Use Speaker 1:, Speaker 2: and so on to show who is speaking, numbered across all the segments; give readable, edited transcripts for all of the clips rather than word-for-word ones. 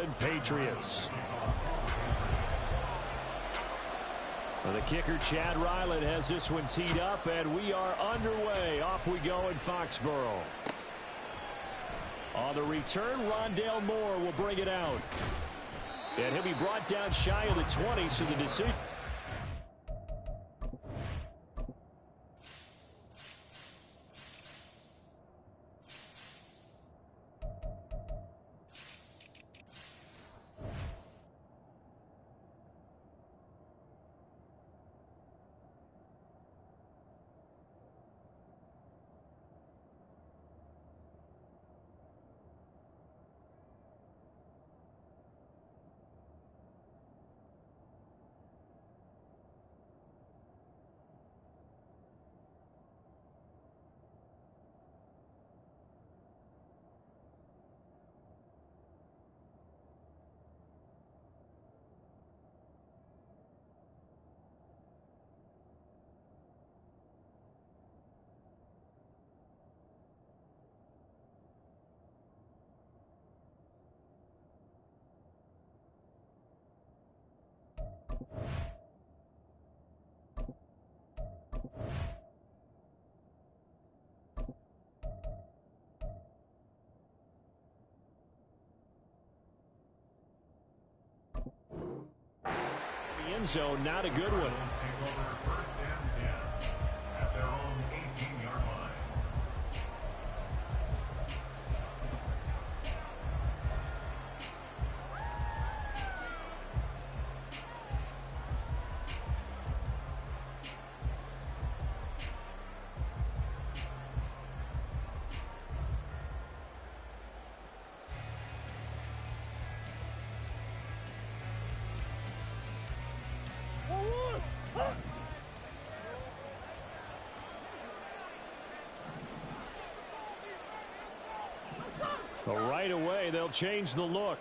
Speaker 1: England Patriots. Well, the kicker, Chad Ryland, has this one teed up, and we are underway. Off we go in Foxborough. On the return, Rondale Moore will bring it out. And he'll be brought down shy of the 20, so the decision. End zone, not a good one.
Speaker 2: First and 10 at their own 18-yard line.
Speaker 1: But right away, they'll change the look.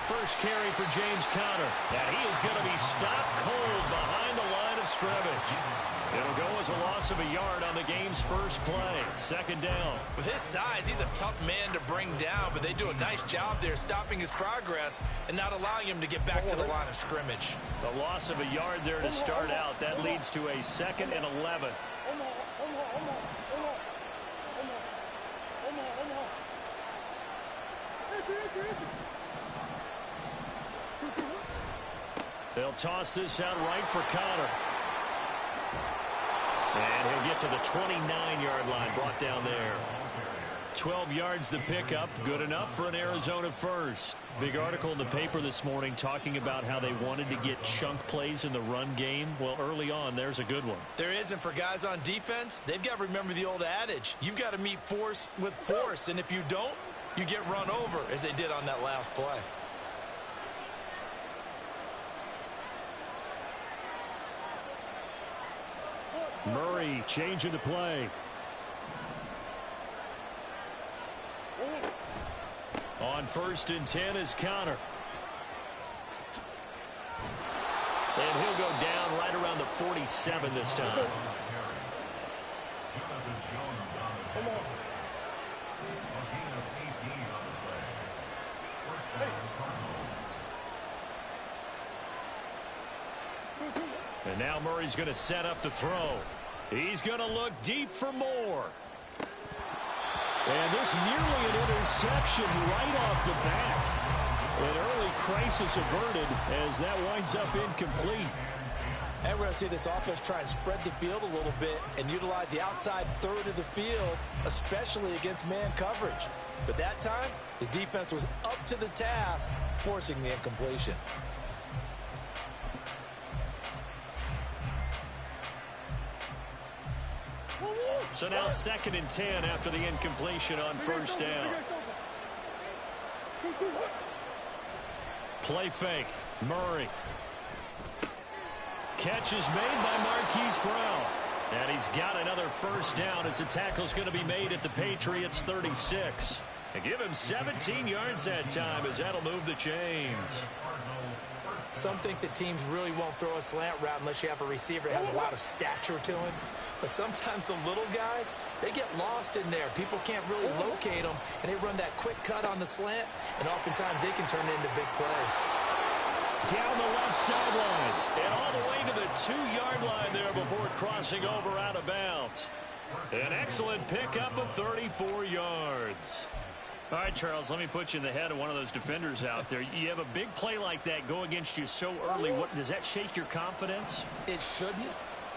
Speaker 1: First carry for James Conner. And he is going to be stopped cold behind the line of scrimmage. It'll go as a loss of a yard on the game's first play. Second down.
Speaker 3: With his size, he's a tough man to bring down, but they do a nice job there stopping his progress and not allowing him to get back to the line of scrimmage.
Speaker 1: The loss of a yard there to start out. That leads to a 2nd and 11. They'll toss this out right for Conner. And he'll get to the 29-yard line, brought down there. 12 yards the pickup, good enough for an Arizona first. Big article in the paper this morning talking about how they wanted to get chunk plays in the run game. Well, early on, there's a good one.
Speaker 3: There is, and for guys on defense, they've got to remember the old adage. You've got to meet force with force, and if you don't, you get run over, as they did on that last play.
Speaker 1: Murray changing the play. On 1st and 10 is Conner. And he'll go down right around the 47 this time. And now Murray's going to set up to throw. He's going to look deep for Moore. And this nearly an interception right off the bat. An early crisis averted as that winds up incomplete.
Speaker 3: And we're going to see this offense try and spread the field a little bit and utilize the outside third of the field, especially against man coverage. But that time, the defense was up to the task, forcing the incompletion.
Speaker 1: So now 2nd and 10 after the incompletion on 1st down. Play fake. Murray. Catch is made by Marquise Brown. And he's got another 1st down as the tackle's going to be made at the Patriots 36. And give him 17 yards that time as that'll move the chains.
Speaker 3: Some think that teams really won't throw a slant route unless you have a receiver that has a lot of stature to him. But sometimes the little guys, they get lost in there. People can't really locate them, and they run that quick cut on the slant, and oftentimes they can turn it into big plays.
Speaker 1: Down the left sideline, and all the way to the 2-yard line there before crossing over out of bounds. An excellent pickup of 34 yards. All right, Charles, let me put you in the head of one of those defenders out there. You have a big play like that go against you so early. Does that shake your confidence?
Speaker 3: It shouldn't,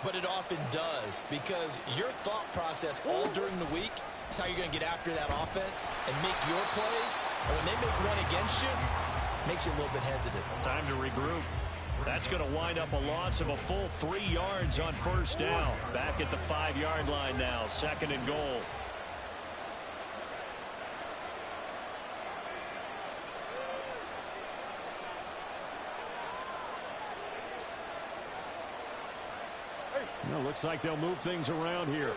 Speaker 3: but it often does, because your thought process all during the week is how you're going to get after that offense and make your plays. And when they make one against you, it makes you a little bit hesitant.
Speaker 1: Time to regroup. That's going to wind up a loss of a full 3 yards on first down. Back at the 5-yard line now, 2nd and goal. Well, looks like they'll move things around here.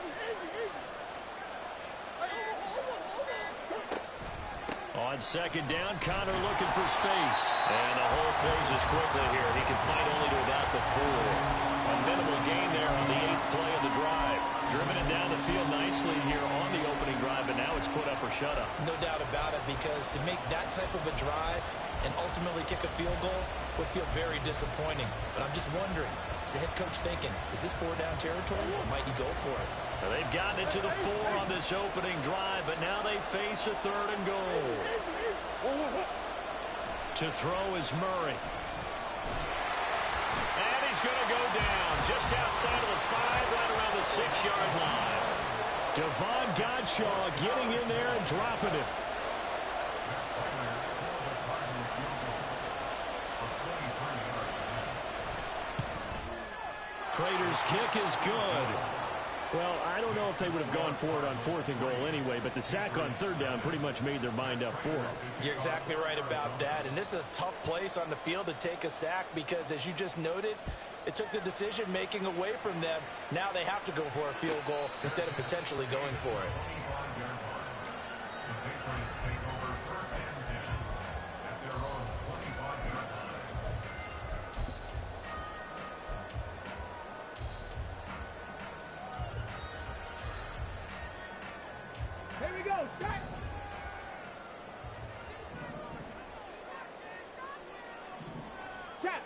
Speaker 1: On 2nd down, Connor looking for space. And the hole closes quickly here. He can fight only to about the 4. A minimal gain there on the 8th play of the drive. Driven it down the field nicely here on the opening drive, and now it's put up or shut up.
Speaker 3: No doubt about it, because to make that type of a drive and ultimately kick a field goal would feel very disappointing. But I'm just wondering, is the head coach thinking, is this 4-down territory, or might he go for it?
Speaker 1: Well, they've gotten it to the 4 on this opening drive, but now they face a 3rd and goal. To throw is Murray. And he's going to go down just outside of the 5, right around the 6-yard line. Devon Godshaw getting in there and dropping it. Prater's kick is good. Well, I don't know if they would have gone for it on 4th and goal anyway, but the sack on 3rd down pretty much made their mind up for it.
Speaker 3: You're exactly right about that, and this is a tough place on the field to take a sack because, as you just noted, it took the decision-making away from them. Now they have to go for a field goal instead of potentially going for it.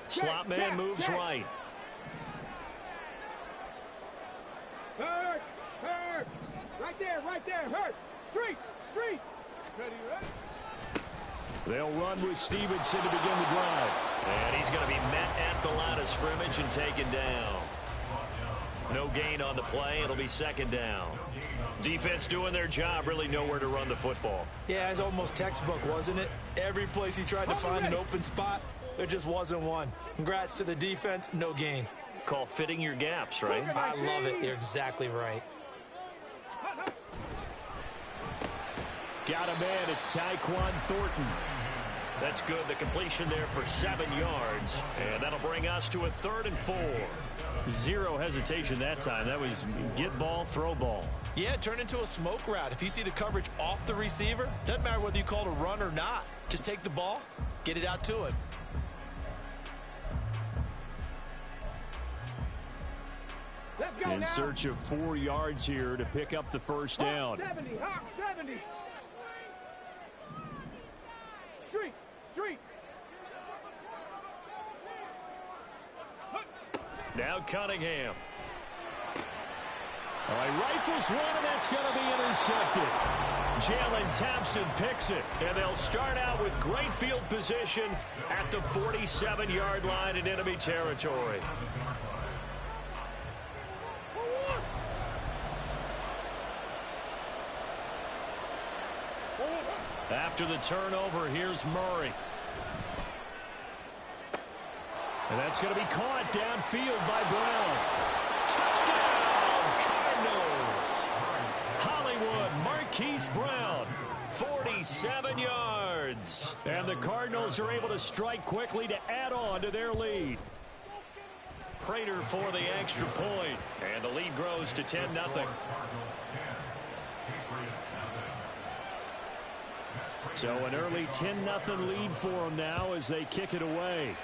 Speaker 1: Slot man moves right.
Speaker 4: Hurt! Right there, hurt! Street!
Speaker 1: They'll run with Stevenson to begin the drive. And he's going to be met at the line of scrimmage and taken down. No gain on the play. It'll be 2nd down. Defense doing their job, really nowhere to run the football.
Speaker 3: Yeah, it's almost textbook, wasn't it? Every place he tried to find an open spot, there just wasn't one. Congrats to the defense, no gain.
Speaker 1: Call fitting your gaps, right?
Speaker 3: I love it. You're exactly right.
Speaker 1: Got a man. It's Tyquan Thornton. That's good. The completion there for 7 yards. And that'll bring us to a 3rd and 4. Zero hesitation that time. That was get ball, throw ball.
Speaker 3: Yeah, it turned into a smoke route. If you see the coverage off the receiver, doesn't matter whether you call it a run or not. Just take the ball, get it out to him.
Speaker 4: Let's go
Speaker 1: In
Speaker 4: now.
Speaker 1: search of 4 yards here to pick up the first down.
Speaker 4: 70, Hawk 70. Street.
Speaker 1: Now Cunningham. All right, rifles one, and that's going to be intercepted. Jalen Thompson picks it, and they'll start out with great field position at the 47-yard line in enemy territory. After the turnover, here's Murray. And that's going to be caught downfield by Brown. Touchdown, Cardinals. Hollywood Marquise Brown, 47 yards. And the Cardinals are able to strike quickly to add on to their lead. Prater for the extra point. And the lead grows to 10-0. So an early 10-0 lead for them now as they kick it away.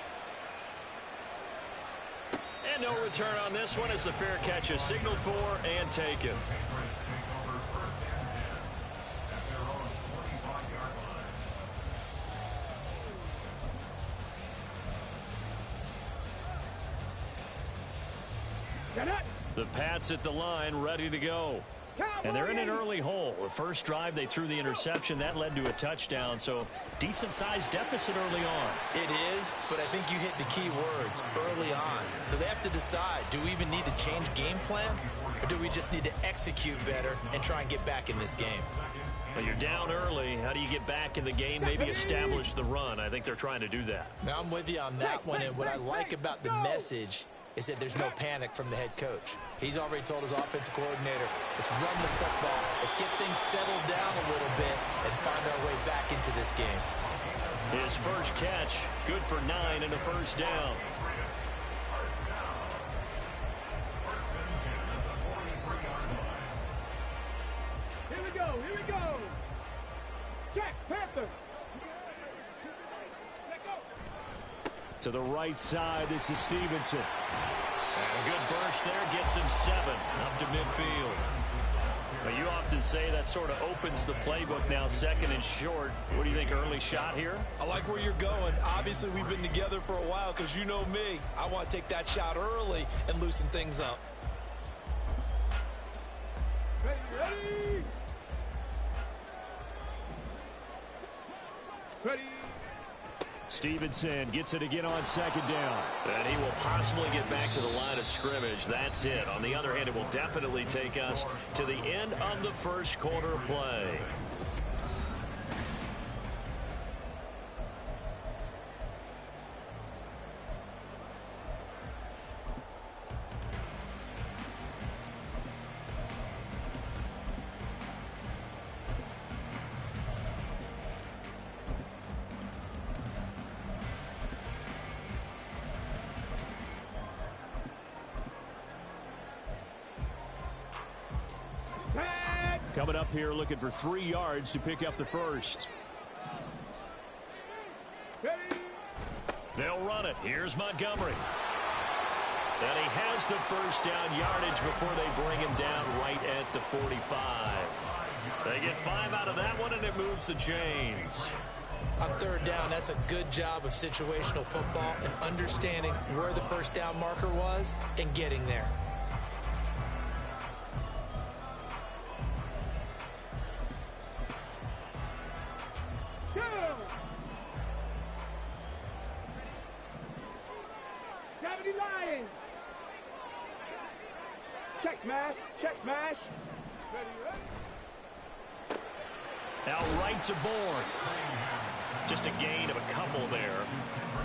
Speaker 1: And no return on this one as the fair catch is signaled for and taken. The Pats at the line, ready to go. And they're in an early hole. The first drive, they threw the interception. That led to a touchdown, so decent-sized deficit early on.
Speaker 3: It is, but I think you hit the key words, early on. So they have to decide, do we even need to change game plan, or do we just need to execute better and try and get back in this game?
Speaker 1: Well, you're down early. How do you get back in the game, maybe establish the run? I think they're trying to do that.
Speaker 3: Now, I'm with you on that one, and what I like about the message is that there's no panic from the head coach. He's already told his offensive coordinator, let's run the football, let's get things settled down a little bit and find our way back into this game.
Speaker 1: His first catch, good for 9 and a first down.
Speaker 4: Here we go, here we go. Check, Panther. Let go.
Speaker 1: To the right side, this is Stevenson. And a good burst there gets him 7 up to midfield. But you often say that sort of opens the playbook now, 2nd and short. What do you think, early shot here?
Speaker 3: I like where you're going. Obviously, we've been together for a while because you know me. I want to take that shot early and loosen things up.
Speaker 4: Ready. Ready.
Speaker 1: Stevenson gets it again on 2nd down. And he will possibly get back to the line of scrimmage. That's it. On the other hand, it will definitely take us to the end of the first quarter play. Coming up here looking for 3 yards to pick up the first. They'll run it. Here's Montgomery. And he has the first down yardage before they bring him down right at the 45. They get 5 out of that one, and it moves the chains.
Speaker 3: On 3rd down, that's a good job of situational football and understanding where the first down marker was and getting there.
Speaker 4: Check smash, check smash.
Speaker 1: Now right to Bourne. Just a gain of a couple there,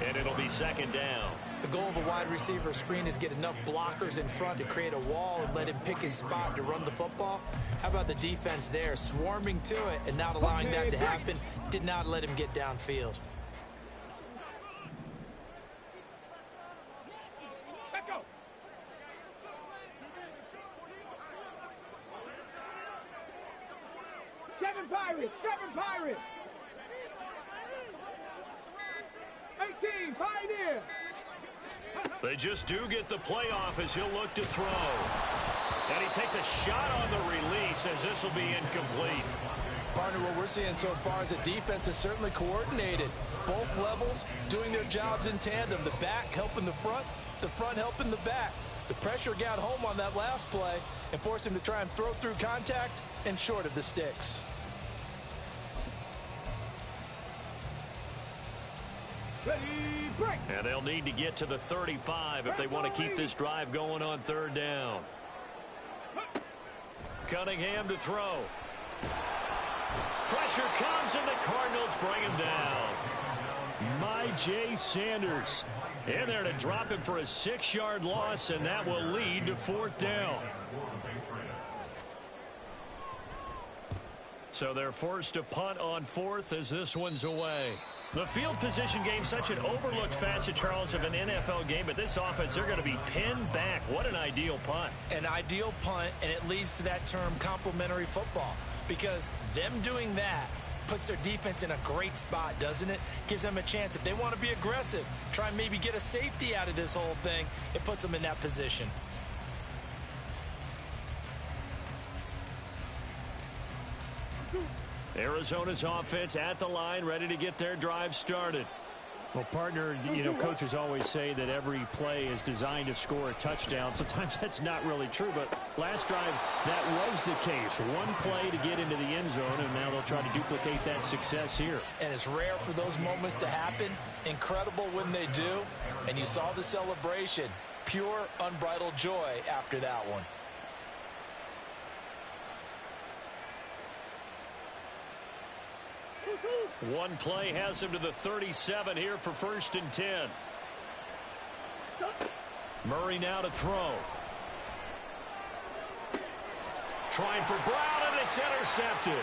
Speaker 1: and it'll be 2nd down.
Speaker 3: The goal of a wide receiver screen is get enough blockers in front to create a wall and let him pick his spot to run the football. How about the defense there, swarming to it and not allowing that to happen? Did not let him get downfield.
Speaker 4: Let go. Seven Pirates. 18, Pioneer.
Speaker 1: They just do get the playoff as he'll look to throw. And he takes a shot on the release as this will be incomplete.
Speaker 3: Partner, what we're seeing so far is the defense is certainly coordinated. Both levels doing their jobs in tandem. The back helping the front helping the back. The pressure got home on that last play and forced him to try and throw through contact and short of the sticks.
Speaker 4: Ready, break.
Speaker 1: And they'll need to get to the 35 if they want to keep this drive going on 3rd down. Cunningham to throw. Pressure comes, and the Cardinals bring him down. Myjai Sanders in there to drop him for a 6-yard loss, and that will lead to 4th down. So they're forced to punt on 4th as this one's away. The field position game, such an overlooked facet, Charles, of an NFL game, but this offense, they're going to be pinned back. What an ideal punt.
Speaker 3: An ideal punt, and it leads to that term complementary football, because them doing that puts their defense in a great spot, doesn't it? Gives them a chance. If they want to be aggressive, try and maybe get a safety out of this whole thing, it puts them in that position.
Speaker 1: Arizona's offense at the line, ready to get their drive started.
Speaker 5: Well, partner, coaches always say that every play is designed to score a touchdown. Sometimes that's not really true, but last drive, that was the case. One play to get into the end zone, and now they'll try to duplicate that success here.
Speaker 3: And it's rare for those moments to happen. Incredible when they do. And you saw the celebration. Pure, unbridled joy after that one.
Speaker 1: One play has him to the 37 here for 1st and 10. Murray now to throw. Trying for Brown, and it's intercepted.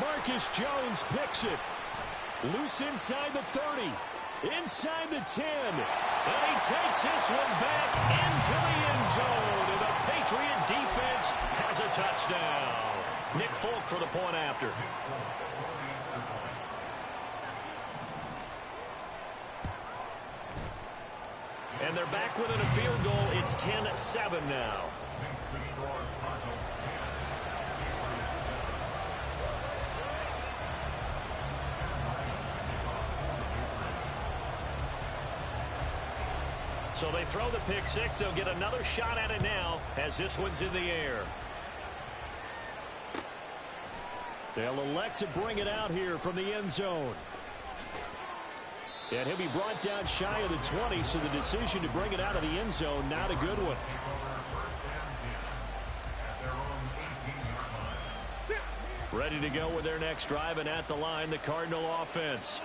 Speaker 5: Marcus Jones picks it. Loose inside the 30. Inside the 10.
Speaker 1: And he takes this one back into the end zone. And the Patriot defense has a touchdown. Nick Folk for the point after. And they're back within a field goal. It's 10-7 now. So they throw the pick six. They'll get another shot at it now as this one's in the air. They'll elect to bring it out here from the end zone. And he'll be brought down shy of the 20, so the decision to bring it out of the end zone, not a good one. Ready to go with their next drive, and at the line, the Cardinal offense.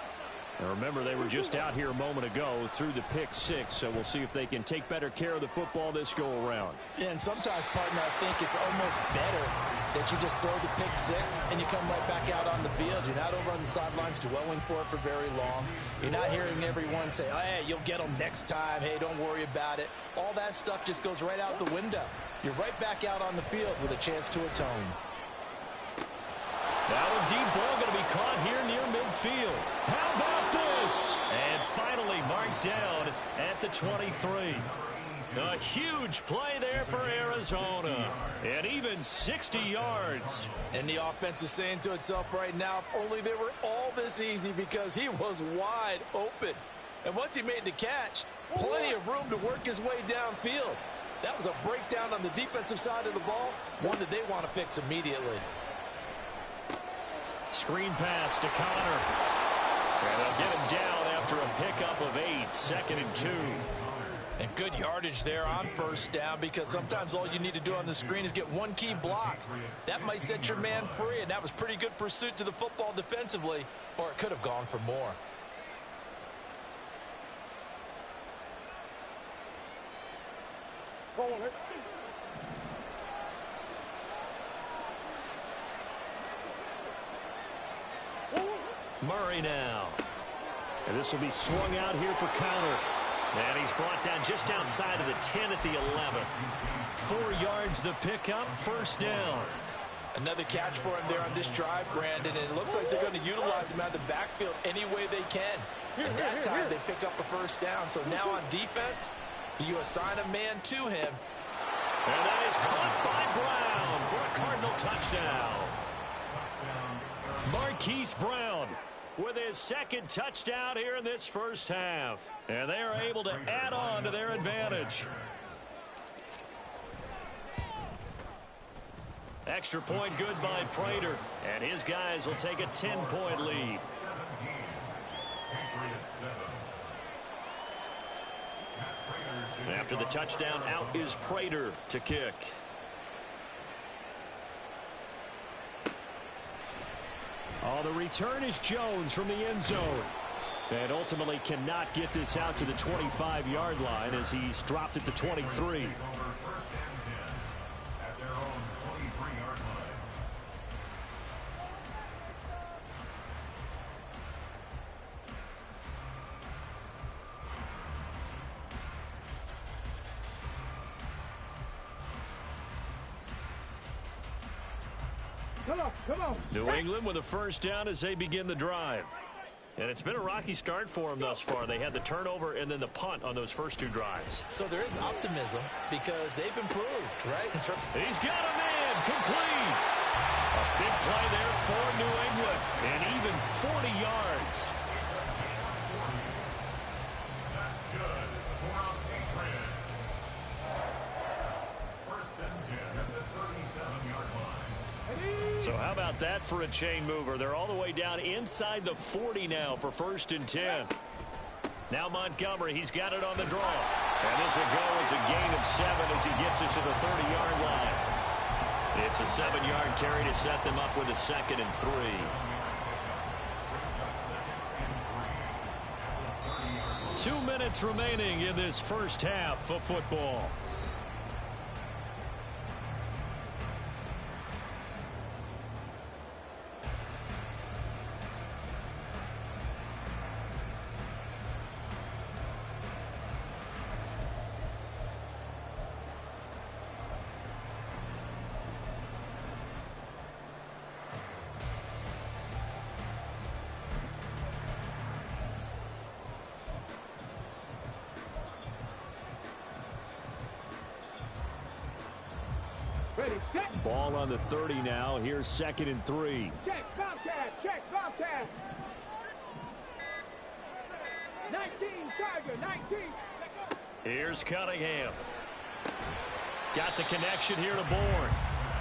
Speaker 1: And remember, they were just out here a moment ago through the pick six, so we'll see if they can take better care of the football this go-around.
Speaker 3: Yeah, and sometimes, partner, I think it's almost better that you just throw the pick six and you come right back out on the field. You're not over on the sidelines dwelling for it for very long. You're not hearing everyone say, oh, hey, you'll get them next time. Hey, don't worry about it. All that stuff just goes right out the window. You're right back out on the field with a chance to atone.
Speaker 1: Now a deep ball going to be caught here near midfield. How about this? And finally marked down at the 23. A huge play there for Arizona. And even 60 yards.
Speaker 3: And the offense is saying to itself right now, if only they were all this easy, because he was wide open. And once he made the catch, plenty of room to work his way downfield. That was a breakdown on the defensive side of the ball, one that they want to fix immediately.
Speaker 1: Screen pass to Connor. And they'll get him down after a pickup of 8, 2nd and 2.
Speaker 3: And good yardage there on first down, because sometimes all you need to do on the screen is get one key block. That might set your man free, and that was pretty good pursuit to the football defensively, or it could have gone for more.
Speaker 1: Murray now. And this will be swung out here for Connor. And he's brought down just outside of the 10 at the 11. 4 yards the pickup, first down.
Speaker 3: Another catch for him there on this drive, Brandon, and it looks like they're going to utilize him out of the backfield any way they can. And that time they pick up a first down. So now on defense, you assign a man to him.
Speaker 1: And that is caught by Brown for a Cardinal touchdown. Marquise Brown with his second touchdown here in this first half. And they are able to add on to their advantage. Extra point good by Prater. And his guys will take a 10-point lead. After the touchdown, out is Prater to kick.
Speaker 5: Oh, the return is Jones from the end zone. And ultimately cannot get this out to the 25-yard line as he's dropped at the 23.
Speaker 4: Come on, come on.
Speaker 1: New England with a first down as they begin the drive. And it's been a rocky start for them thus far. They had the turnover and then the punt on those first two drives.
Speaker 3: So there is optimism because they've improved, right?
Speaker 1: He's got a man complete. A big play there for New England. And even 40 yards.
Speaker 2: That's good for the Patriots. First and 10 at the 37-yard line.
Speaker 1: So how about that for a chain mover? They're all the way down inside the 40 now for first and 10. Now Montgomery, he's got it on the draw. And this will go as a gain of 7 as he gets it to the 30-yard line. It's a 7-yard carry to set them up with a 2nd and 3. 2 minutes remaining in this first half of football.
Speaker 4: Ready, set.
Speaker 1: Ball on the 30 now. Here's 2nd and 3.
Speaker 4: Check, Bobcat, check, Bobcat. 19, Tiger, 19.
Speaker 1: Here's Cunningham. Got the connection here to Bourne.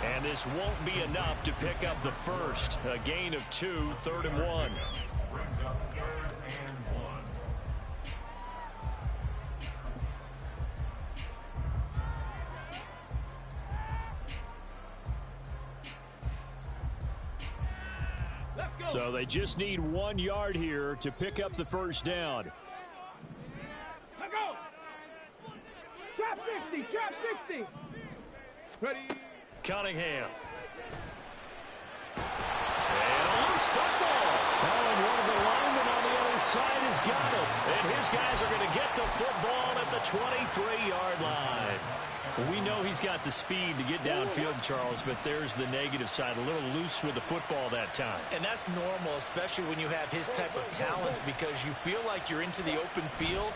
Speaker 1: And this won't be enough to pick up the first. A gain of 2, 3rd and 1.
Speaker 2: Brings up 3rd and 1.
Speaker 4: Let's go.
Speaker 1: So they just need 1 yard here to pick up the first down.
Speaker 4: Let's go. Trap 60, trap 60. Ready.
Speaker 1: Cunningham. And a loose football. Oh, and one of the linemen on the other side has got it. And his guys are going to get the football at the 23-yard line. We know he's got the speed to get downfield, Charles, but there's the negative side. A little loose with the football that time.
Speaker 3: And that's normal, especially when you have his type of talents, because you feel like you're into the open field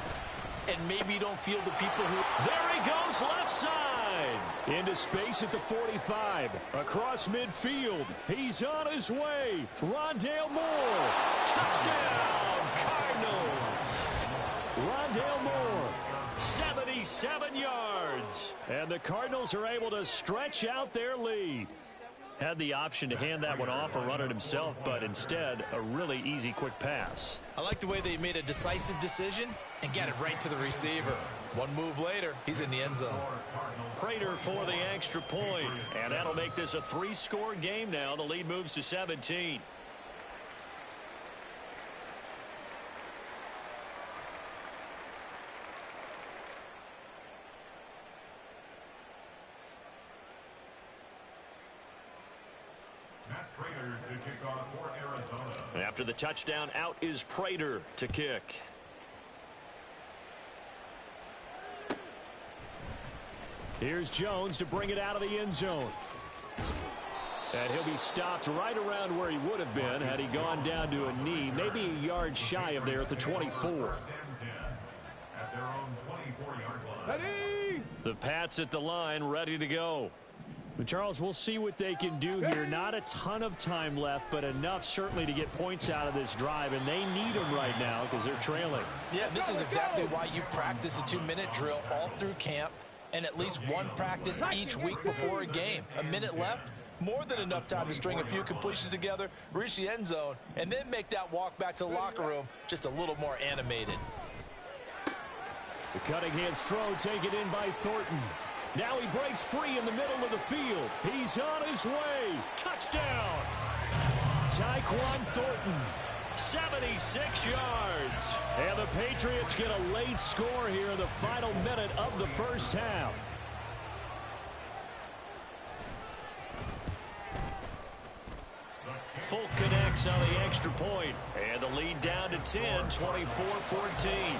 Speaker 3: and maybe you don't feel the people who...
Speaker 1: There he goes, left side. Into space at the 45. Across midfield. He's on his way. Rondale Moore. Touchdown, Cardinals. Rondale Moore. 77 yards. And the Cardinals are able to stretch out their lead. Had the option to hand that one off or run it himself, but instead, a really easy, quick pass.
Speaker 3: I like the way they made a decisive decision and got it right to the receiver. One move later, he's in the end zone.
Speaker 1: Prater for the extra point, and that'll make this a 3-score game now. The lead moves to 17.
Speaker 2: Matt Prater to kick off for Arizona.
Speaker 1: After the touchdown, out is Prater to kick. Here's Jones to bring it out of the end zone. And he'll be stopped right around where he would have been had he gone down to a knee, maybe a yard shy of there at the 24.
Speaker 2: First and 10 at their own 24-yard line.
Speaker 4: Ready.
Speaker 1: The Pats at the line, ready to go. But Charles, we'll see what they can do here. Not a ton of time left, but enough certainly to get points out of this drive, and they need them right now because they're trailing.
Speaker 3: Yeah, this is exactly why you practice a 2-minute drill all through camp and at least one practice each week before a game. A minute left, more than enough time to string a few completions together, reach the end zone, and then make that walk back to the locker room just a little more animated.
Speaker 1: The Cunningham's throw taken in by Thornton. Now he breaks free in the middle of the field. He's on his way. Touchdown. Tyquan Thornton. 76 yards. And the Patriots get a late score here in the final minute of the first half. Folk connects on the extra point. And the lead down to 10, 24-14.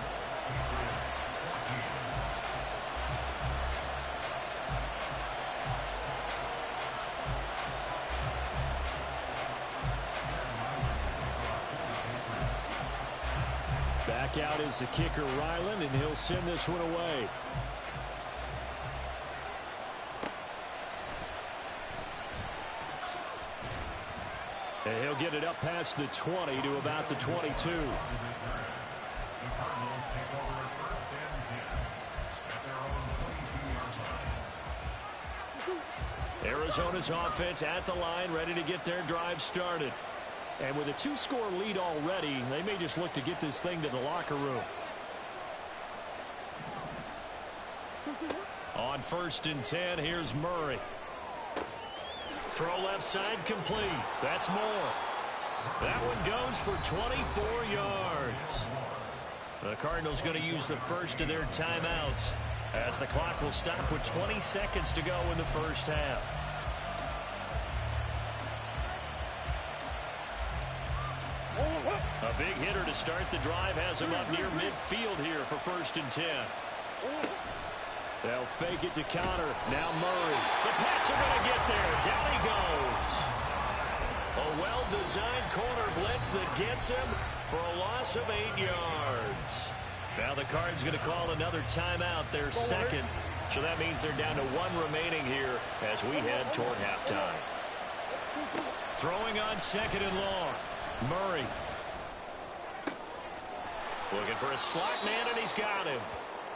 Speaker 5: Back out is the kicker, Ryland, and he'll send this one away. And he'll get it up past the 20 to about the 22.
Speaker 2: The Cardinals take over at first and 10 at their own 22-yard line.
Speaker 1: Arizona's offense at the line, ready to get their drive started.
Speaker 5: And with a 2-score lead already, they may just look to get this thing to the locker room.
Speaker 1: On first and 10, here's Murray. Throw left side complete. That's Moore. That one goes for 24 yards. The Cardinals going to use the first of their timeouts as the clock will stop with 20 seconds to go in the first half. A big hitter to start the drive has him up near midfield here for first and 10. They'll fake it to counter. Now Murray. The Pats are going to get there. Down he goes. A well-designed corner blitz that gets him for a loss of 8 yards. Now the Cards going to call another timeout, their second. So that means they're down to 1 remaining here as we head toward halftime. Throwing on second and long. Murray. Looking for a slot man, and he's got him.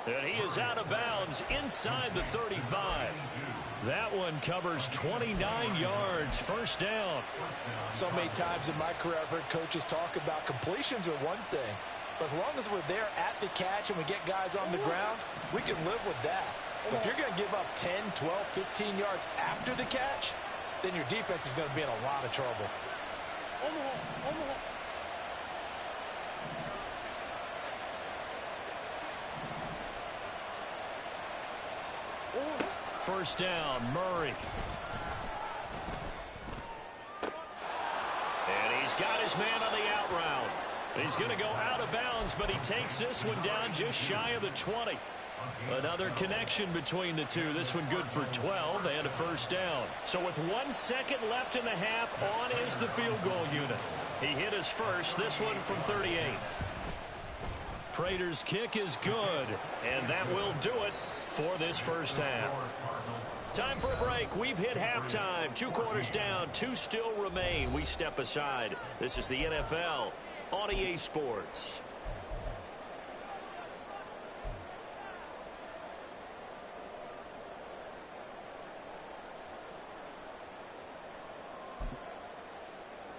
Speaker 1: And he is out of bounds inside the 35. That one covers 29 yards. First down.
Speaker 3: So many times in my career I've heard coaches talk about completions are one thing. But as long as we're there at the catch and we get guys on the ground, we can live with that. But if you're going to give up 10, 12, 15 yards after the catch, then your defense is going to be in a lot of trouble.
Speaker 1: First down, Murray. And he's got his man on the out route. He's going to go out of bounds, but he takes this one down just shy of the 20. Another connection between the two. This one good for 12 and a first down. So with 1 second left in the half, on is the field goal unit. He hit his first, this one from 38. Prater's kick is good, and that will do it for this first half. Time for a break. We've hit halftime. 2 quarters down, 2 still remain. We step aside. This is the NFL on EA Sports.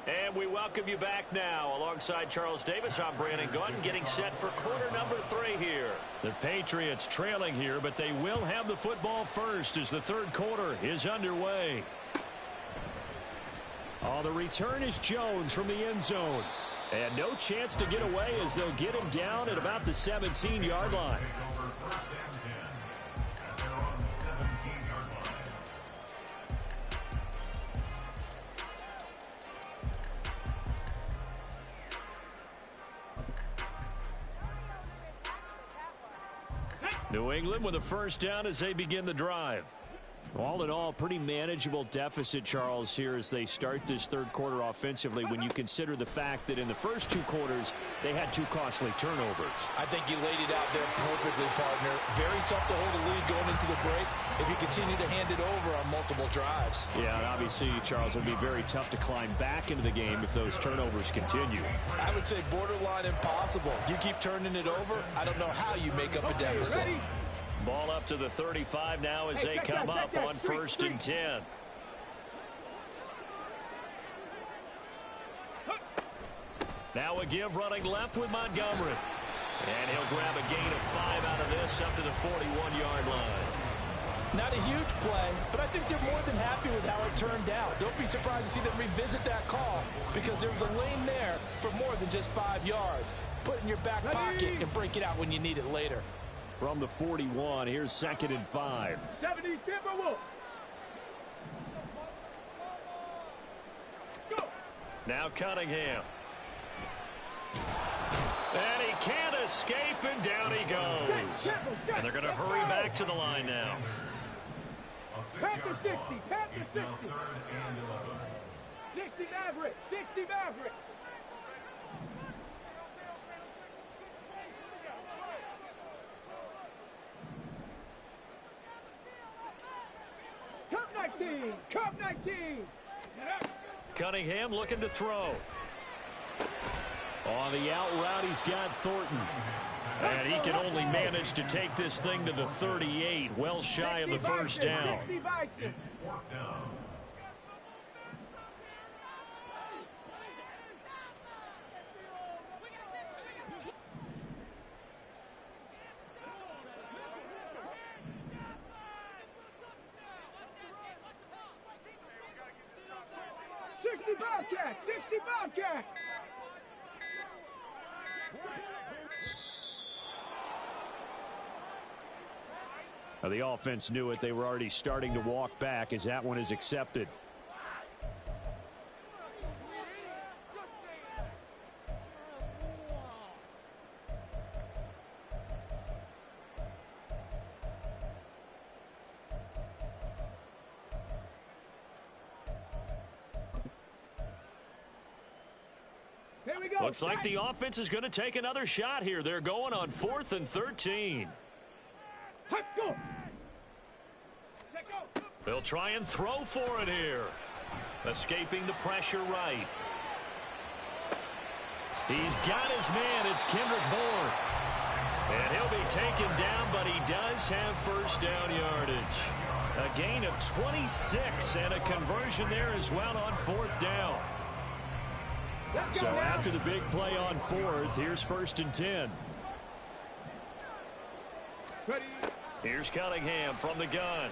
Speaker 1: And we welcome you back now. Alongside Charles Davis, I'm Brandon Gunn, getting set for quarter number 3 here. The Patriots trailing here, but they will have the football first as the third quarter is underway.
Speaker 5: Oh, the return is Jones from the end zone. And no chance to get away as they'll get him down at about the 17-yard line.
Speaker 1: New England with a first down as they begin the drive.
Speaker 5: All in all, pretty manageable deficit, Charles, here as they start this third quarter offensively when you consider the fact that in the first 2 quarters, they had 2 costly turnovers.
Speaker 3: I think you laid it out there perfectly, partner. Very tough to hold a lead going into the break if you continue to hand it over on multiple drives.
Speaker 5: Yeah, and obviously, Charles, it would be very tough to climb back into the game if those turnovers continue.
Speaker 3: I would say borderline impossible. You keep turning it over, I don't know how you make up a deficit.
Speaker 1: Ball up to the 35 now as they come up on first and 10. Now a give running left with Montgomery. And he'll grab a gain of 5 out of this up to the 41-yard line.
Speaker 3: Not a huge play, but I think they're more than happy with how it turned out. Don't be surprised to see them revisit that call because there was a lane there for more than just 5 yards. Put it in your back pocket and break it out when you need it later.
Speaker 5: From the 41, here's second and 5.
Speaker 4: 70 Timberwolves. Go.
Speaker 1: Now Cunningham. And he can't escape, and down he goes. And they're going to hurry back to the line now.
Speaker 4: Panther 60, Panther 60. 60 Maverick, 60 Maverick. 19. Cup 19.
Speaker 1: Cunningham looking to throw. On the out route, he's got Thornton. And he can only manage to take this thing to the 38, well shy of the first down.
Speaker 2: It's fourth down.
Speaker 4: Bobcat. 60 Bobcat.
Speaker 5: Now, the offense knew it. They were already starting to walk back as that one is accepted.
Speaker 4: Here we go.
Speaker 1: Looks like the offense is going to take another shot here. They're going on 4th and 13.
Speaker 4: Go.
Speaker 1: They'll try and throw for it here. Escaping the pressure right. He's got his man. It's Kendrick Bourne. And he'll be taken down, but he does have first down yardage. A gain of 26 and a conversion there as well on 4th down. So after the big play on 4th, here's 1st and 10.
Speaker 4: Ready.
Speaker 1: Here's Cunningham from the gun.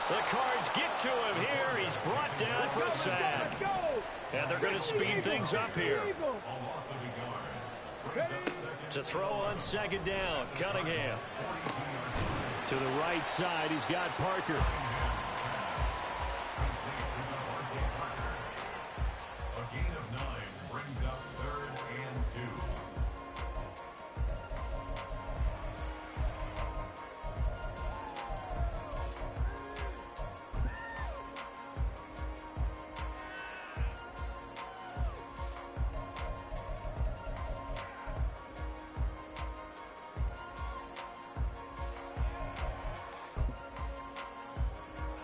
Speaker 1: The Cards get to him here. He's brought down for a sack. And they're going to speed things up here. To throw on 2nd down, Cunningham. To the right side, he's got Parker.
Speaker 2: A gain of 9 brings up 3rd and 2.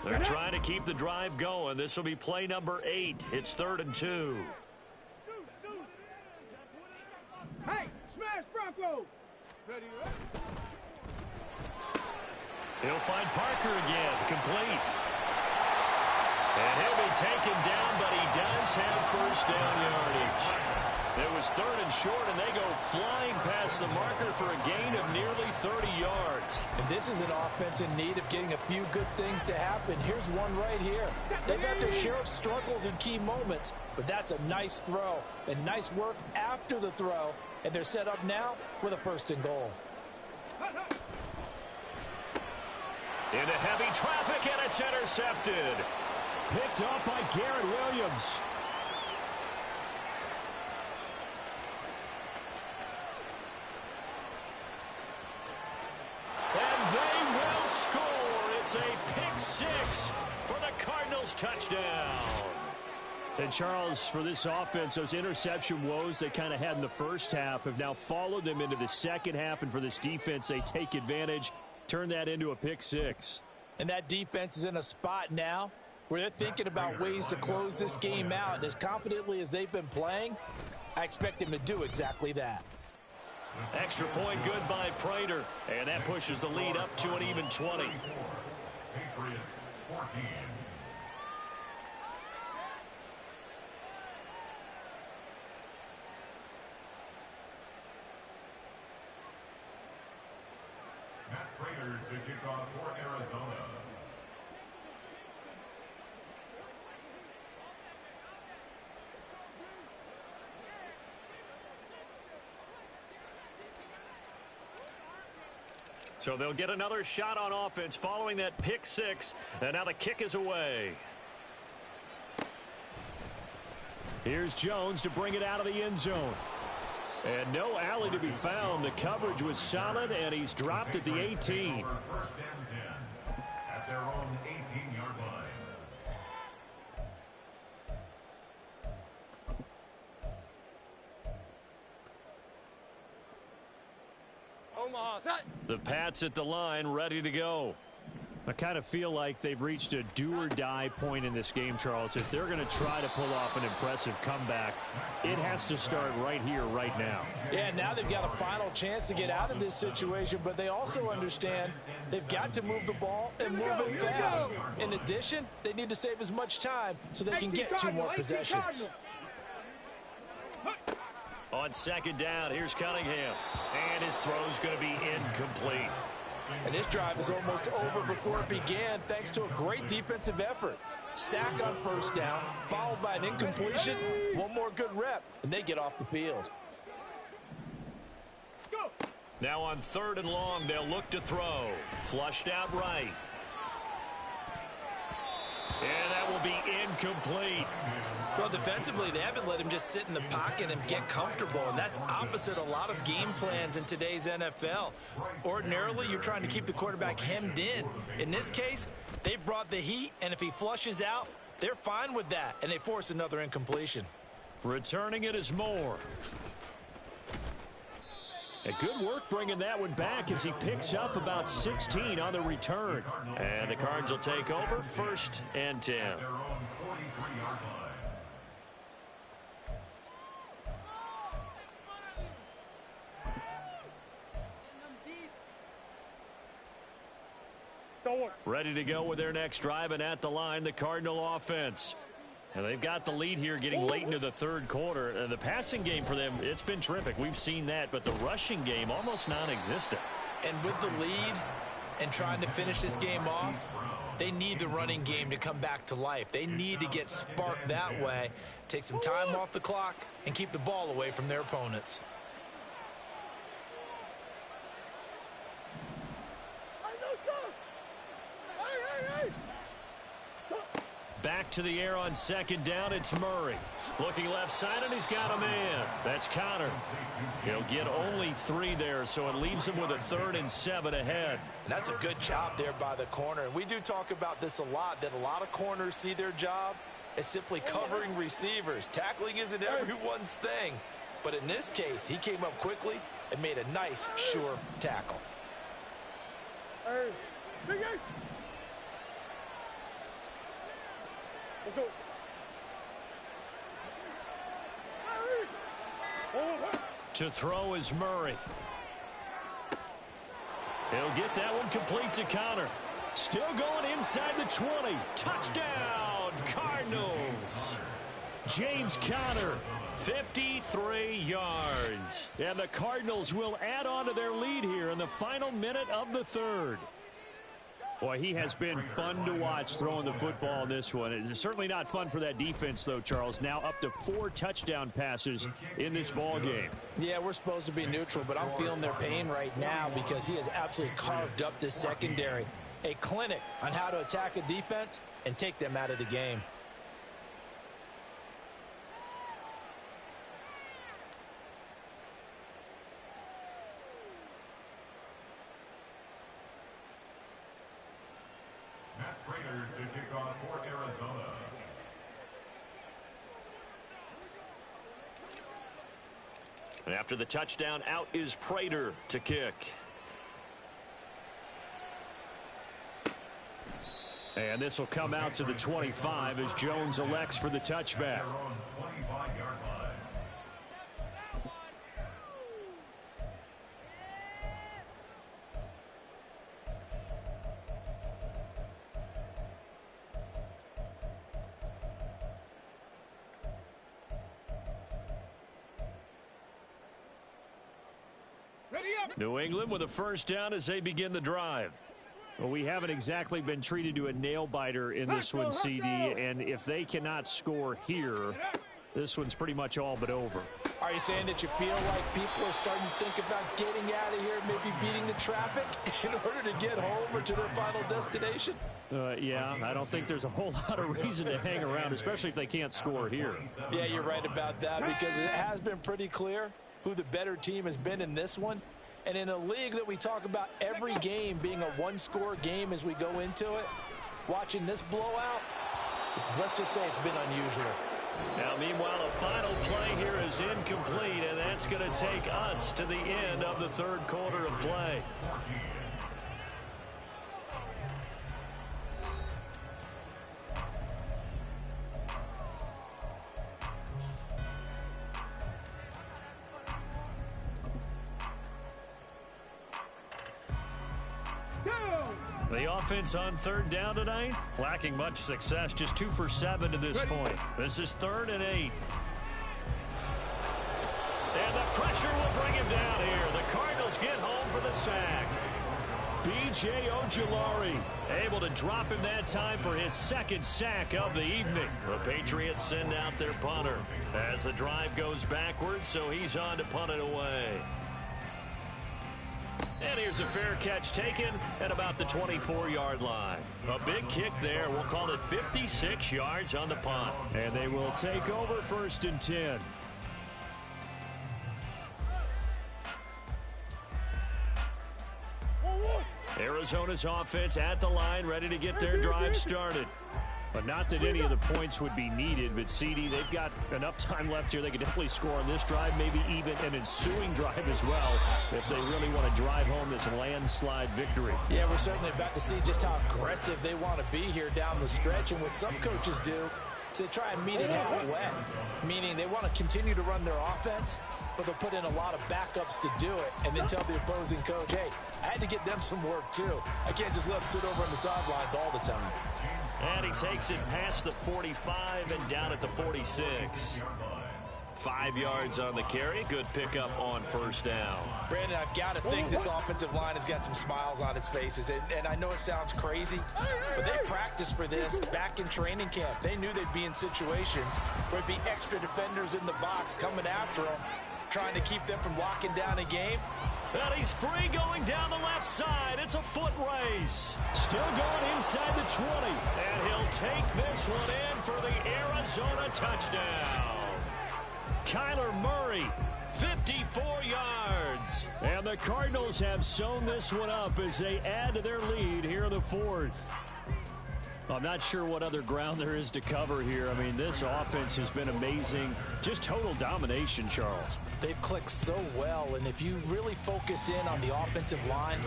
Speaker 1: They're trying to keep the drive going. This will be play number 8. It's 3rd and 2.
Speaker 4: Hey, smash Bronco. Ready.
Speaker 1: He'll find Parker again, complete. And he'll be taken down, but he does have first down yardage. It was 3rd and short, and they go flying past the marker for a gain of nearly 30 yards.
Speaker 3: And this is an offense in need of getting a few good things to happen. Here's one right here. They've had their share of struggles in key moments, but that's a nice throw and nice work after the throw. And they're set up now with a 1st and goal.
Speaker 1: Into heavy traffic, and it's intercepted.
Speaker 5: Picked up by Garrett Williams.
Speaker 1: And they will score. It's a pick 6 for the Cardinals touchdown.
Speaker 5: And Charles, for this offense, those interception woes they kind of had in the first half have now followed them into the second half. And for this defense, they take advantage, turn that into a pick 6.
Speaker 3: And that defense is in a spot now where they're thinking about ways to close this game out. And as confidently as they've been playing, I expect them to do exactly that.
Speaker 1: Extra point good by Prater. And that pushes the lead up to an even 20.
Speaker 2: Patriots 14. Matt Prater to kick off for Arizona.
Speaker 1: So they'll get another shot on offense following that pick 6. And now the kick is away.
Speaker 5: Here's Jones to bring it out of the end zone. And no alley to be found. The coverage was solid, and he's dropped at the 18.
Speaker 2: 1st and 10 at their own 18-yard line.
Speaker 1: The Pats at the line, ready to go.
Speaker 5: I kind of feel like they've reached a do-or-die point in this game, Charles. If they're going to try to pull off an impressive comeback, it has to start right here, right now.
Speaker 3: Yeah, now they've got a final chance to get out of this situation, but they also understand they've got to move the ball and move it fast. In addition, they need to save as much time so they can get 2 more possessions.
Speaker 1: On second down, here's Cunningham. And his throw's going to be incomplete.
Speaker 3: And this drive is almost over before it began thanks to a great defensive effort. Sack on first down, followed by an incompletion. 1 more good rep, and they get off the field.
Speaker 1: Now on 3rd and long, they'll look to throw. Flushed out right. And that will be incomplete.
Speaker 3: Well, defensively, they haven't let him just sit in the pocket and get comfortable, and that's opposite a lot of game plans in today's NFL. Ordinarily, you're trying to keep the quarterback hemmed in. In this case, they brought the heat, and if he flushes out, they're fine with that, and they force another incompletion.
Speaker 1: Returning it is Moore.
Speaker 5: A good work bringing that one back as he picks up about 16 on the return.
Speaker 1: And the Cards will take over 1st and 10.
Speaker 2: Their own 43-yard line.
Speaker 1: Ready to go with their next drive, and at the line, the Cardinal offense. And they've got the lead here getting late into the 3rd quarter. And the passing game for them, it's been terrific. We've seen that, but the rushing game almost non-existent.
Speaker 3: And with the lead and trying to finish this game off, they need the running game to come back to life. They need to get sparked that way, take some time off the clock, and keep the ball away from their opponents.
Speaker 1: Back to the air on 2nd down, it's Murray. Looking left side, and he's got a man. That's Connor. He'll get only 3 there, so it leaves him with a 3rd and 7 ahead.
Speaker 3: And that's a good job there by the corner. And we do talk about this a lot, that a lot of corners see their job as simply covering receivers. Tackling isn't everyone's thing. But in this case, he came up quickly and made a nice, sure tackle.
Speaker 4: Hey, big guys. Let's go.
Speaker 1: To throw is Murray. He'll get that one complete to Connor. Still going inside the 20. Touchdown, Cardinals. James Conner, 53 yards.
Speaker 5: And the Cardinals will add on to their lead here in the final minute of the 3rd. Boy, he has been fun to watch throwing the football in this one. It's certainly not fun for that defense, though, Charles. Now up to 4 touchdown passes in this ball game.
Speaker 3: Yeah, we're supposed to be neutral, but I'm feeling their pain right now because he has absolutely carved up this secondary. A clinic on how to attack a defense and take them out of the game.
Speaker 2: Matt Prater to kick off for Arizona.
Speaker 1: And after the touchdown, out is Prater to kick.
Speaker 5: And this will come out to the 25 as Jones elects for the touchback.
Speaker 2: Their own 25-yard line.
Speaker 1: New England with a 1st down as they begin the drive.
Speaker 5: Well, we haven't exactly been treated to a nail-biter in this one, CD, and if they cannot score here, this one's pretty much all but over.
Speaker 3: Are you saying that you feel like people are starting to think about getting out of here, maybe beating the traffic in order to get home or to their final destination?
Speaker 5: Yeah, I don't think there's a whole lot of reason to hang around, especially if they can't score here.
Speaker 3: Yeah, you're right about that because it has been pretty clear who the better team has been in this one. And in a league that we talk about every game being a one-score game as we go into it, watching this blowout, let's just say it's been unusual.
Speaker 1: Now, meanwhile, a final play here is incomplete, and that's going to take us to the end of the 3rd quarter of play. The offense on third down tonight, lacking much success, just 2 for 7 to this point. This is 3rd and 8. And the pressure will bring him down here. The Cardinals get home for the sack. B.J. Ojulari able to drop him that time for his 2nd sack of the evening. The Patriots send out their punter as the drive goes backwards, so he's on to punt it away. And here's a fair catch taken at about the 24-yard line. A big kick there. We'll call it 56 yards on the punt.
Speaker 5: And they will take over 1st and 10.
Speaker 1: Arizona's offense at the line, ready to get their drive started.
Speaker 5: But not that any of the points would be needed, but CD, they've got enough time left here. They could definitely score on this drive, maybe even an ensuing drive as well, if they really want to drive home this landslide victory.
Speaker 3: Yeah, we're certainly about to see just how aggressive they want to be here down the stretch. And what some coaches do is they try and meet it halfway, meaning they want to continue to run their offense, but they'll put in a lot of backups to do it, and then tell the opposing coach, hey, I had to get them some work too. I can't just let them sit over on the sidelines all the time.
Speaker 1: And he takes it past the 45 and down at the 46. 5 yards on the carry. Good pickup on 1st down.
Speaker 3: Brandon, I've got to think this offensive line has got some smiles on its faces. And I know it sounds crazy, but they practiced for this back in training camp. They knew they'd be in situations where there'd be extra defenders in the box coming after them, trying to keep them from locking down a game.
Speaker 1: And he's free going down the left side. It's a foot race. Still going inside the 20. And he'll take this one in for the Arizona touchdown. Kyler Murray, 54 yards.
Speaker 5: And the Cardinals have sewn this one up as they add to their lead here in the 4th. I'm not sure what other ground there is to cover here. I mean, this offense has been amazing. Just total domination, Charles.
Speaker 3: They've clicked so well, and if you really focus in on the offensive line,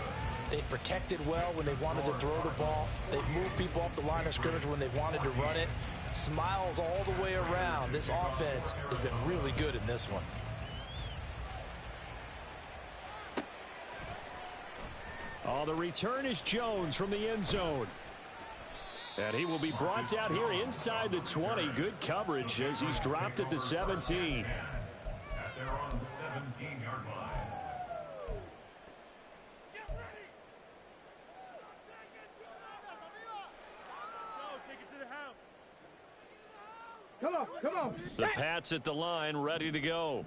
Speaker 3: they've protected well when they wanted to throw the ball. They've moved people off the line of scrimmage when they wanted to run it. Smiles all the way around. This offense has been really good in this one.
Speaker 5: Oh, the return is Jones from the end zone. And he will be brought down here inside the 20. Good coverage as he's dropped at the 17.
Speaker 2: At their own 17-yard line.
Speaker 4: Come on, come on.
Speaker 1: The Pats at the line, ready to go.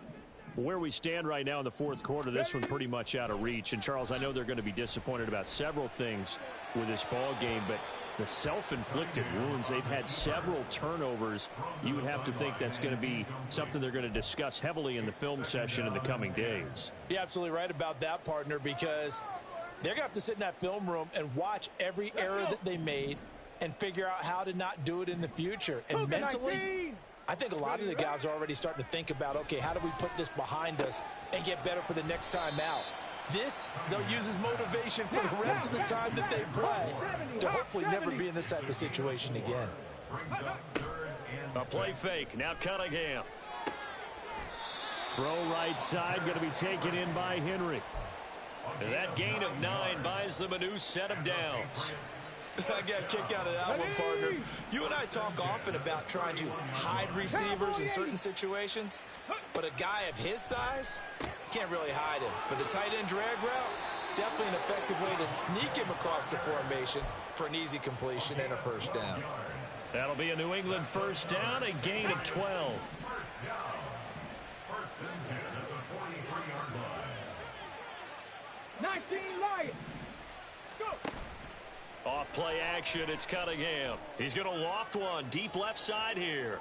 Speaker 5: Where we stand right now in the 4th quarter, this one pretty much out of reach. And, Charles, I know they're going to be disappointed about several things with this ball game, but the self-inflicted wounds, they've had several turnovers. You would have to think that's going to be something they're going to discuss heavily in the film session in the coming days.
Speaker 3: You're absolutely right about that, partner, because they're going to have to sit in that film room and watch every error that they made and figure out how to not do it in the future. And mentally, I think a lot of the guys are already starting to think about, okay, how do we put this behind us and get better for the next time out? This, they'll use as motivation for the rest of the time that they play to hopefully never be in this type of situation again.
Speaker 1: A play fake. Now Cunningham.
Speaker 5: Throw right side, going to be taken in by Henry.
Speaker 1: And that gain of 9 buys them a new set of downs.
Speaker 3: I got a kick out of that one, partner. You and I talk often about trying to hide receivers in certain situations, but a guy of his size can't really hide him. But the tight end drag route, definitely an effective way to sneak him across the formation for an easy completion and a 1st down.
Speaker 1: That'll be a New England 1st down, a gain of 12.
Speaker 4: 19 Lions. Go.
Speaker 1: Off play action, it's Cunningham. He's going to loft one deep left side here.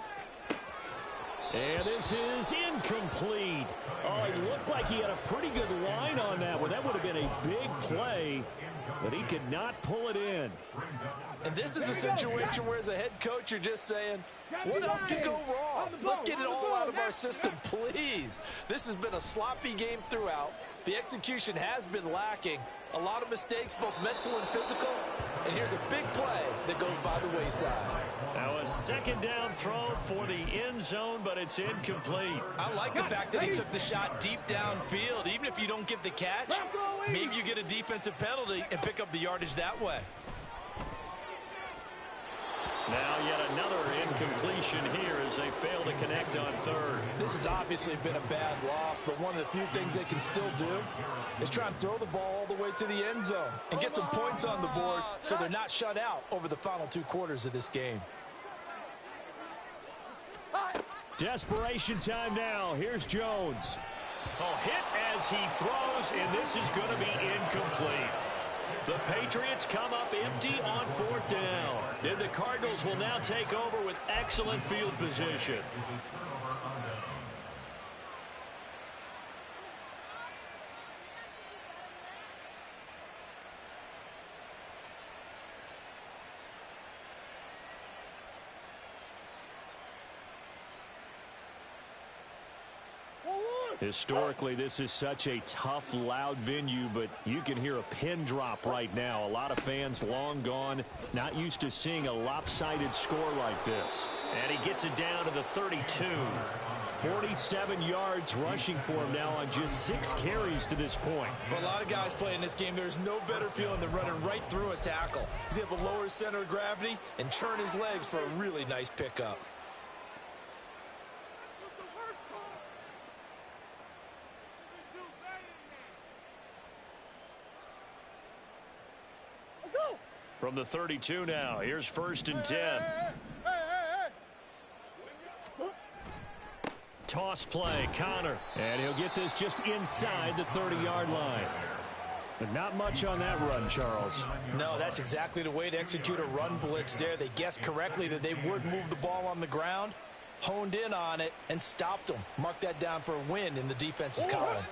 Speaker 5: And this is incomplete. Oh, it looked like he had a pretty good line on that one. That would have been a big play, but he could not pull it in.
Speaker 3: And this is a situation where as a head coach, you're just saying, what else could go wrong? Let's get it all out of our system, please. This has been a sloppy game throughout. The execution has been lacking. A lot of mistakes, both mental and physical. And here's a big play that goes by the wayside.
Speaker 1: Now a 2nd down throw for the end zone, but it's incomplete.
Speaker 3: I like the fact that he took the shot deep downfield. Even if you don't get the catch, Maybe you get a defensive penalty and pick up the yardage that way.
Speaker 1: Now yet another incompletion here as they fail to connect on third.
Speaker 3: This has obviously been a bad loss, but one of the few things they can still do is try and throw the ball all the way to the end zone and get some points on the board so they're not shut out over the final 2 quarters of this game.
Speaker 5: Desperation time now. Here's Jones.
Speaker 1: Oh, hit as he throws, and this is going to be incomplete. The Patriots come up empty on 4th down. And the Cardinals will now take over with excellent field position.
Speaker 5: Historically, this is such a tough, loud venue, but you can hear a pin drop right now. A lot of fans long gone, not used to seeing a lopsided score like this.
Speaker 1: And he gets it down to the 32.
Speaker 5: 47 yards rushing for him now on just 6 carries to this point.
Speaker 3: For a lot of guys playing this game, there's no better feeling than running right through a tackle. He's able to lower his center of gravity and churn his legs for a really nice pickup.
Speaker 1: From the 32 now, here's 1st and 10. Toss play, Connor.
Speaker 5: And he'll get this just inside the 30-yard line. But not much on that run, Charles.
Speaker 3: No, that's exactly the way to execute a run blitz there. They guessed correctly that they would move the ball on the ground, honed in on it, and stopped them. Mark that down for a win in the defense's column.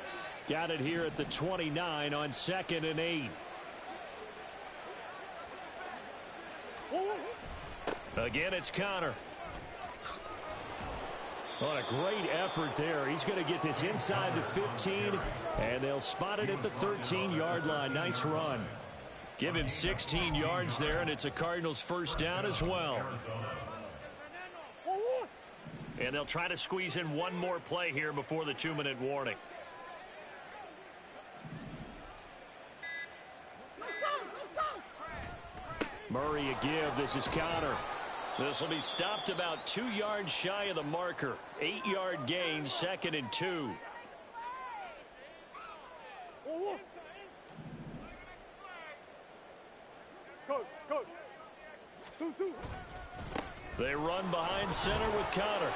Speaker 5: Got it here at the 29 on 2nd and 8.
Speaker 1: Again, it's Connor.
Speaker 5: What a great effort there. He's going to get this inside the 15, and they'll spot it at the 13-yard line. Nice run.
Speaker 1: Give him 16 yards there, and it's a Cardinals 1st down as well. And they'll try to squeeze in one more play here before the 2-minute warning.
Speaker 5: Murray a give. This is Connor.
Speaker 1: This will be stopped about 2 yards shy of the marker. 8-yard gain, 2nd and 2.
Speaker 4: Coach. 2-2.
Speaker 1: They run behind center with Connor.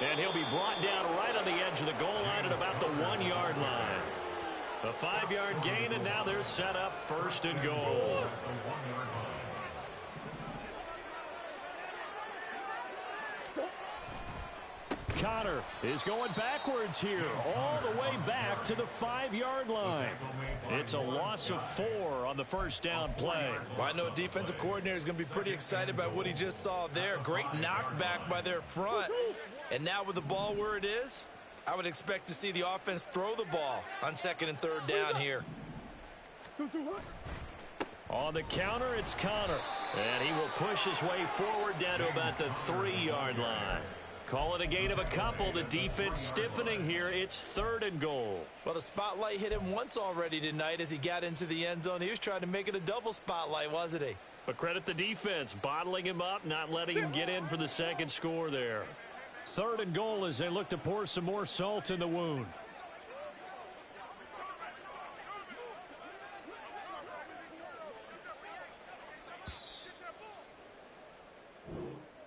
Speaker 1: And he'll be brought down right on the edge of the goal line at about the 1-yard line. A 5-yard gain, and now they're set up 1st and goal.
Speaker 5: Connor is going backwards here, all the way back to the 5-yard line.
Speaker 1: It's a loss of 4 on the 1st down play.
Speaker 3: Well, I know a defensive coordinator is going to be pretty excited about what he just saw there. Great knockback by their front. And now with the ball where it is, I would expect to see the offense throw the ball on 2nd and 3rd down here.
Speaker 4: 2-2.
Speaker 1: On the counter, it's Connor. And he will push his way forward down to about the 3-yard line. Call it a gain of a couple. The defense stiffening here. It's 3rd and goal.
Speaker 3: Well, the spotlight hit him once already tonight as he got into the end zone. He was trying to make it a double spotlight, wasn't he?
Speaker 1: But credit the defense, bottling him up, not letting him get in for the 2nd score there.
Speaker 5: 3rd and goal as they look to pour some more salt in the wound.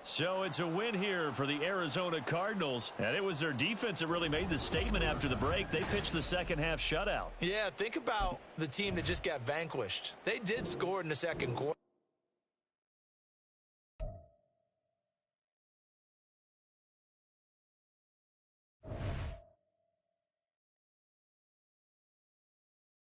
Speaker 1: So it's a win here for the Arizona Cardinals. And it was their defense that really made the statement after the break. They pitched the second-half shutout.
Speaker 3: Yeah, think about the team that just got vanquished. They did score in the 2nd quarter.